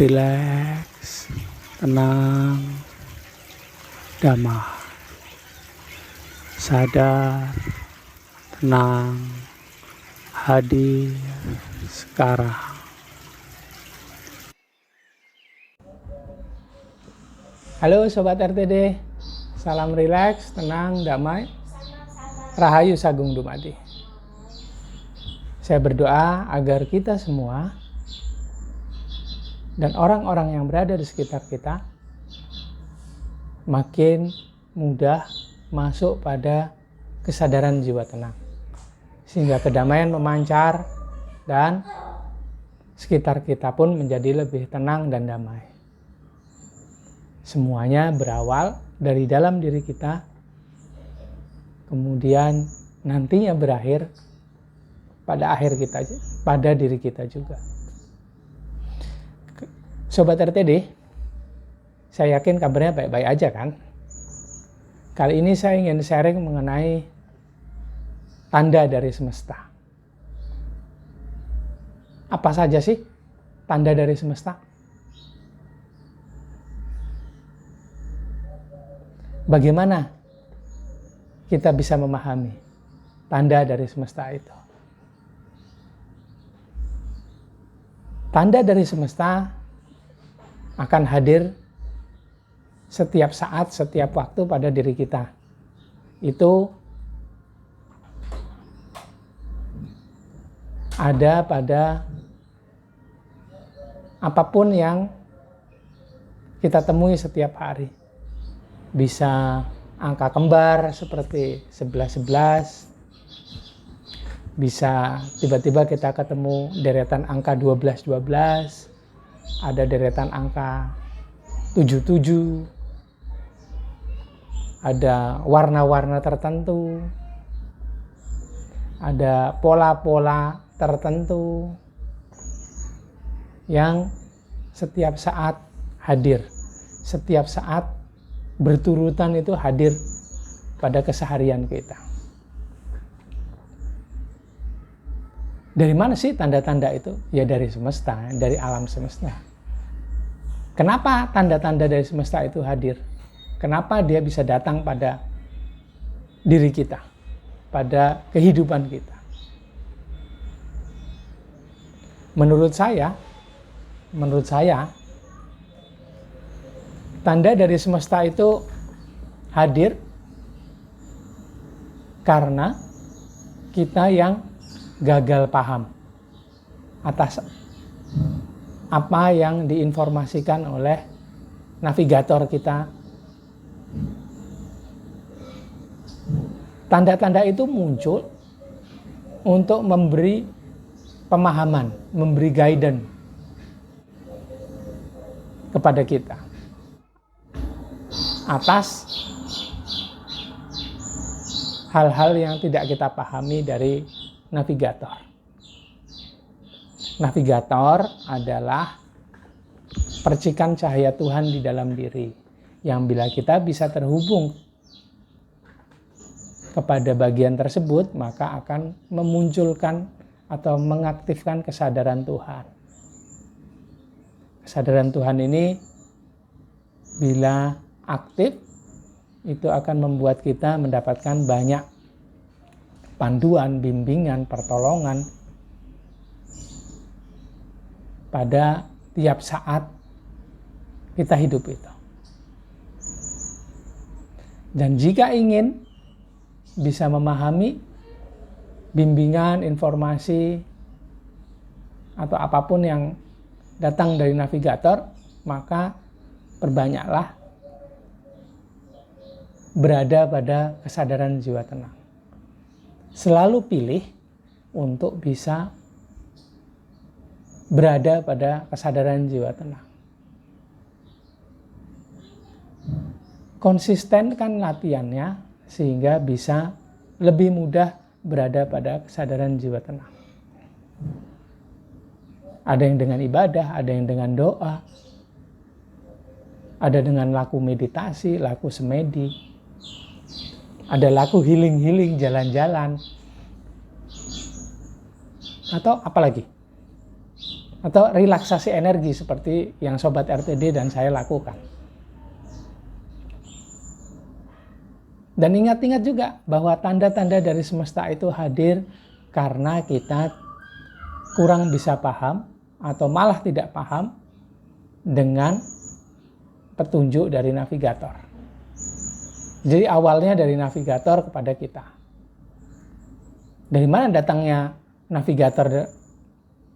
rileks, tenang, damai, sadar, tenang, hadir sekarang. Halo Sobat RTD, salam rileks, tenang, damai, Rahayu Sagung Dumadi. Saya berdoa agar kita semua dan orang-orang yang berada di sekitar kita makin mudah masuk pada kesadaran jiwa tenang, sehingga kedamaian memancar dan sekitar kita pun menjadi lebih tenang dan damai. Semuanya berawal dari dalam diri kita, kemudian nantinya berakhir pada pada diri kita juga. Sobat RTD, saya yakin kabarnya baik-baik aja kan? Kali ini saya ingin sharing mengenai tanda dari semesta. Apa saja sih tanda dari semesta? Bagaimana kita bisa memahami tanda dari semesta itu? Tanda dari semesta akan hadir setiap saat, setiap waktu pada diri kita. Itu ada pada apapun yang kita temui setiap hari. Bisa angka kembar seperti 1111, bisa tiba-tiba kita ketemu deretan angka 1212, ada deretan angka 77, ada warna-warna tertentu, ada pola-pola tertentu yang setiap saat hadir, setiap saat berturutan itu hadir pada keseharian kita. Dari mana sih tanda-tanda itu? Ya dari semesta, dari alam semesta. Kenapa tanda-tanda dari semesta itu hadir? Kenapa dia bisa datang pada diri kita, pada kehidupan kita? Menurut saya, tanda dari semesta itu hadir karena kita yang gagal paham atas apa yang diinformasikan oleh navigator kita. Tanda-tanda itu muncul untuk memberi pemahaman, memberi guidance kepada kita atas hal-hal yang tidak kita pahami dari navigator. Navigator adalah percikan cahaya Tuhan di dalam diri, yang bila kita bisa terhubung kepada bagian tersebut, maka akan memunculkan atau mengaktifkan kesadaran Tuhan. Kesadaran Tuhan ini bila aktif, itu akan membuat kita mendapatkan banyak panduan, bimbingan, pertolongan pada tiap saat kita hidup itu. Dan jika ingin bisa memahami bimbingan, informasi, atau apapun yang datang dari navigator, maka perbanyaklah berada pada kesadaran jiwa tenang. Selalu pilih untuk bisa berada pada kesadaran jiwa tenang. Konsistenkan latihannya sehingga bisa lebih mudah berada pada kesadaran jiwa tenang. Ada yang dengan ibadah, ada yang dengan doa, ada dengan laku meditasi, laku semedi, ada laku healing-healing, jalan-jalan, atau apa lagi? Atau relaksasi energi seperti yang Sobat RTD dan saya lakukan. Dan ingat-ingat juga bahwa tanda-tanda dari semesta itu hadir karena kita kurang bisa paham atau malah tidak paham dengan petunjuk dari navigator. Jadi awalnya dari navigator kepada kita. Dari mana datangnya navigator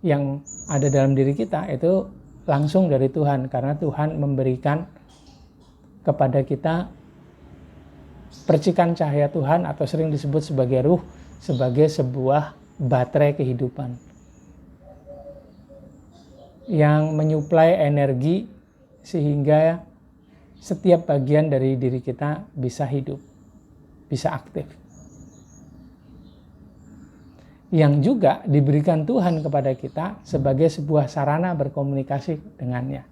yang ada dalam diri kita? Itu langsung dari Tuhan, karena Tuhan memberikan kepada kita percikan cahaya Tuhan, atau sering disebut sebagai ruh, sebagai sebuah baterai kehidupan yang menyuplai energi sehingga setiap bagian dari diri kita bisa hidup, bisa aktif. Yang juga diberikan Tuhan kepada kita sebagai sebuah sarana berkomunikasi dengannya.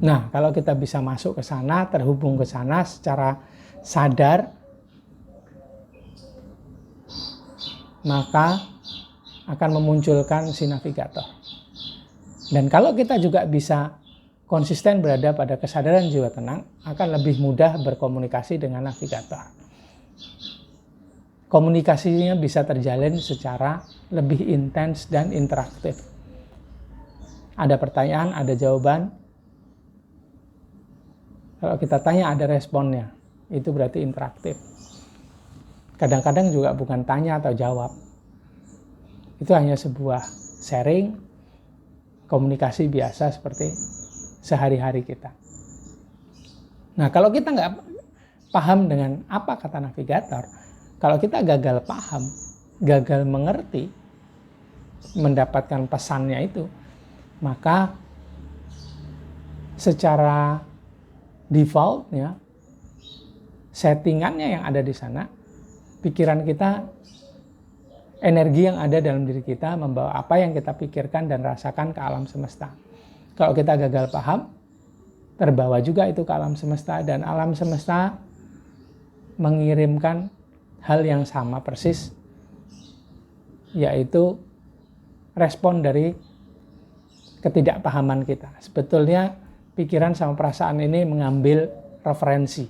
Nah, kalau kita bisa masuk ke sana, terhubung ke sana secara sadar, maka akan memunculkan si navigator. Dan kalau kita juga bisa konsisten berada pada kesadaran jiwa tenang, akan lebih mudah berkomunikasi dengan navigator. Komunikasinya bisa terjalin secara lebih intens dan interaktif. Ada pertanyaan, ada jawaban. Kalau kita tanya ada responnya, itu berarti interaktif. Kadang-kadang juga bukan tanya atau jawab. Itu hanya sebuah sharing, komunikasi biasa seperti sehari-hari kita. Nah, kalau kita nggak paham dengan apa kata navigator, kalau kita gagal paham, gagal mengerti, mendapatkan pesannya itu, maka secara defaultnya, settingannya yang ada di sana, pikiran kita, energi yang ada dalam diri kita membawa apa yang kita pikirkan dan rasakan ke alam semesta. Kalau kita gagal paham, terbawa juga itu ke alam semesta, dan alam semesta mengirimkan hal yang sama persis, yaitu respon dari ketidakpahaman kita. Sebetulnya pikiran sama perasaan ini mengambil referensi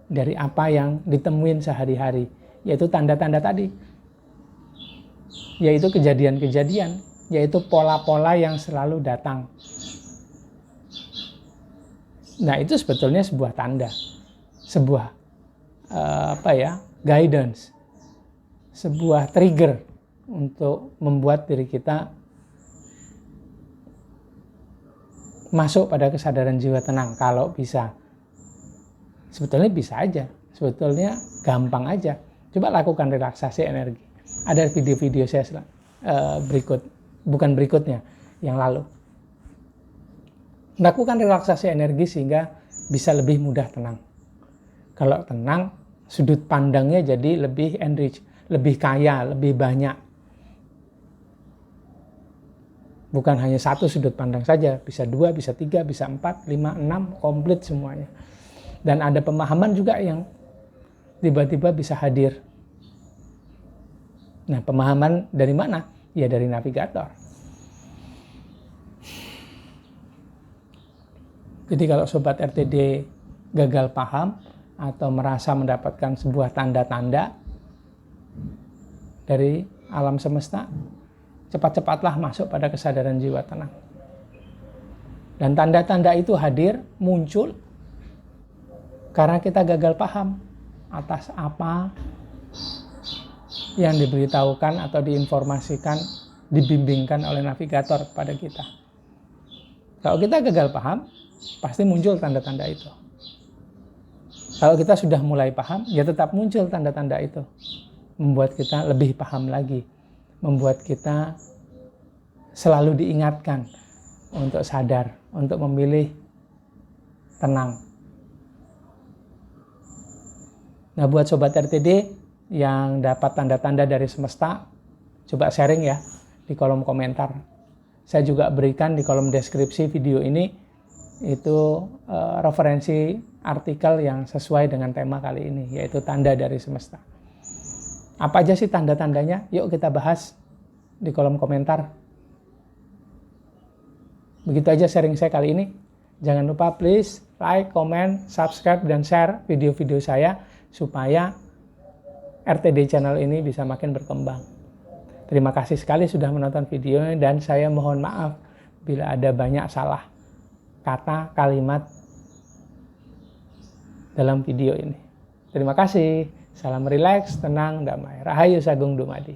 dari apa yang ditemuin sehari-hari, yaitu tanda-tanda tadi, yaitu kejadian-kejadian, yaitu pola-pola yang selalu datang. Nah, itu sebetulnya sebuah tanda, sebuah guidance, sebuah trigger untuk membuat diri kita masuk pada kesadaran jiwa tenang. Kalau bisa, sebetulnya bisa aja, sebetulnya gampang aja. Coba lakukan relaksasi energi. Ada video-video saya yang lalu. Lakukan relaksasi energi sehingga bisa lebih mudah tenang. Kalau tenang, sudut pandangnya jadi lebih enrich, lebih kaya, lebih banyak. Bukan hanya satu sudut pandang saja, bisa 2, bisa 3, bisa 4, 5, 6, komplit semuanya. Dan ada pemahaman juga yang tiba-tiba bisa hadir. Nah, pemahaman dari mana? Ya dari navigator. Jadi kalau Sobat RTD gagal paham atau merasa mendapatkan sebuah tanda-tanda dari alam semesta, cepat-cepatlah masuk pada kesadaran jiwa tenang. Dan tanda-tanda itu hadir, muncul, karena kita gagal paham atas apa yang diberitahukan atau diinformasikan, dibimbingkan oleh navigator kepada kita. Kalau kita gagal paham, pasti muncul tanda-tanda itu. Kalau kita sudah mulai paham, ya tetap muncul tanda-tanda itu. Membuat kita lebih paham lagi. Membuat kita selalu diingatkan untuk sadar, untuk memilih tenang. Nah, buat Sobat RTD yang dapat tanda-tanda dari semesta, coba sharing ya di kolom komentar. Saya juga berikan di kolom deskripsi video ini itu referensi artikel yang sesuai dengan tema kali ini, yaitu tanda dari semesta. Apa aja sih tanda-tandanya? Yuk kita bahas di kolom komentar. Begitu aja sharing saya kali ini. Jangan lupa please like, comment, subscribe, dan share video-video saya supaya RTD channel ini bisa makin berkembang. Terima kasih sekali sudah menonton videonya dan saya mohon maaf bila ada banyak salah kata, kalimat dalam video ini. Terima kasih. Salam rileks, tenang, damai. Rahayu Sagung Dumadi.